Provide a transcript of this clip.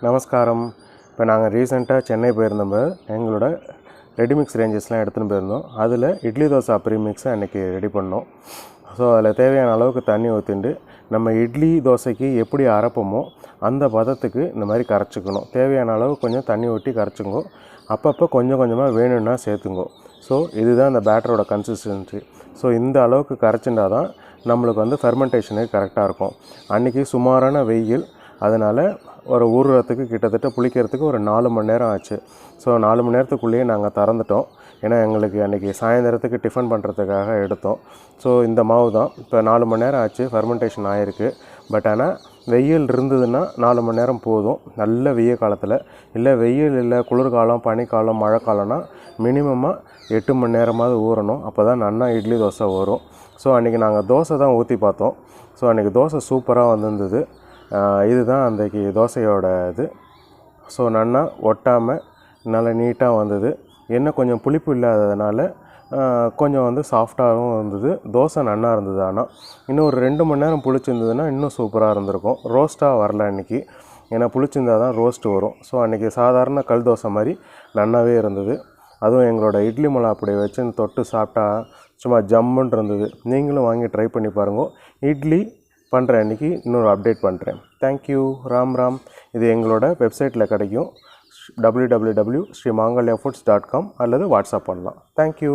நமஸ்காரம். இப்போ நாங்கள் ரீசெண்டாக சென்னை போயிருந்தோம். எங்களோட ரெடிமிக்ஸ் ரேஞ்சஸ்லாம் எடுத்துகிட்டு போயிருந்தோம். அதில் இட்லி தோசை ப்ரீமிக்ஸை அன்றைக்கி ரெடி பண்ணோம். ஸோ அதில் தேவையான அளவுக்கு தண்ணி ஊற்றிண்டு நம்ம இட்லி தோசைக்கு எப்படி அரைப்போமோ அந்த பதத்துக்கு இந்த மாதிரி கரைச்சிக்கணும். தேவையான அளவு கொஞ்சம் தண்ணி ஊற்றி கரைச்சிங்கோ. அப்பப்போ கொஞ்சம் கொஞ்சமாக வேணும்னா சேர்த்துங்கோ. ஸோ இதுதான் அந்த பேட்டரோட கன்சிஸ்டன்சி. ஸோ இந்த அளவுக்கு கரைச்சிண்டா தான் நம்மளுக்கு வந்து ஃபெர்மெண்டேஷனுக்கு கரெக்டாக இருக்கும். அன்றைக்கி சுமாரான வெயில், அதனால் ஒரு ஊறுறதுக்கு கிட்டத்தட்ட புளிக்கிறதுக்கு ஒரு 4 மணி நேரம் ஆச்சு. ஸோ 4 மணி நேரத்துக்குள்ளேயே நாங்கள் திறந்துட்டோம். ஏன்னா எங்களுக்கு அன்றைக்கி சாயந்தரத்துக்கு டிஃபன் பண்ணுறதுக்காக எடுத்தோம். ஸோ இந்த மாவு தான் இப்போ 4 மணி நேரம் ஆச்சு, ஃபெர்மெண்டேஷன் ஆகிருக்கு. பட் ஆனால் வெயில் இருந்ததுன்னா 4 மணி நேரம் போதும். நல்ல வெயில் காலத்தில், இல்லை வெயில் இல்லை குளிர்காலம், பனிக்காலம், மழை காலம்னா மினிமமாக 8 மணி நேரமாவது ஊறணும். அப்போ தான் நன்னா இட்லி தோசை வரும். ஸோ அன்றைக்கி நாங்கள் தோசை தான் ஊற்றி பார்த்தோம். ஸோ அன்றைக்கி தோசை சூப்பராக வந்திருந்தது. இதுதான் அன்றைக்கி தோசையோட இது. ஸோ நன்னா ஒட்டாமல் நல்லா நீட்டாக வந்தது. என்ன கொஞ்சம் புளிப்பு இல்லாததுனால கொஞ்சம் வந்து சாஃப்டாகவும் இருந்தது. தோசை நன்னா இருந்தது. ஆனால் இன்னும் ஒரு 2 மணி நேரம் புளிச்சிருந்ததுன்னா இன்னும் சூப்பராக இருந்திருக்கும். ரோஸ்ட்டாக வரல அன்றைக்கி. ஏன்னா புளிச்சிருந்தால் தான் ரோஸ்ட் வரும். ஸோ அன்றைக்கி சாதாரண கல் தோசை மாதிரி நன்னாவே இருந்தது. அதுவும் எங்களோட இட்லி மிளகா அப்படி வச்சு தொட்டு சாப்பிட்டா சும்மா ஜம்முன்னு இருந்தது. நீங்களும் வாங்கி ட்ரை பண்ணி பாருங்க. இட்லி பண்ணுற அன்றைக்கி இன்னொரு அப்டேட் பண்ணுறேன். தேங்க்யூ. ராம். இது எங்களோட வெப்சைட்டில் கிடைக்கும். www.srimangalyafoods.com அல்லது வாட்ஸ்அப் பண்ணலாம். தேங்க்யூ.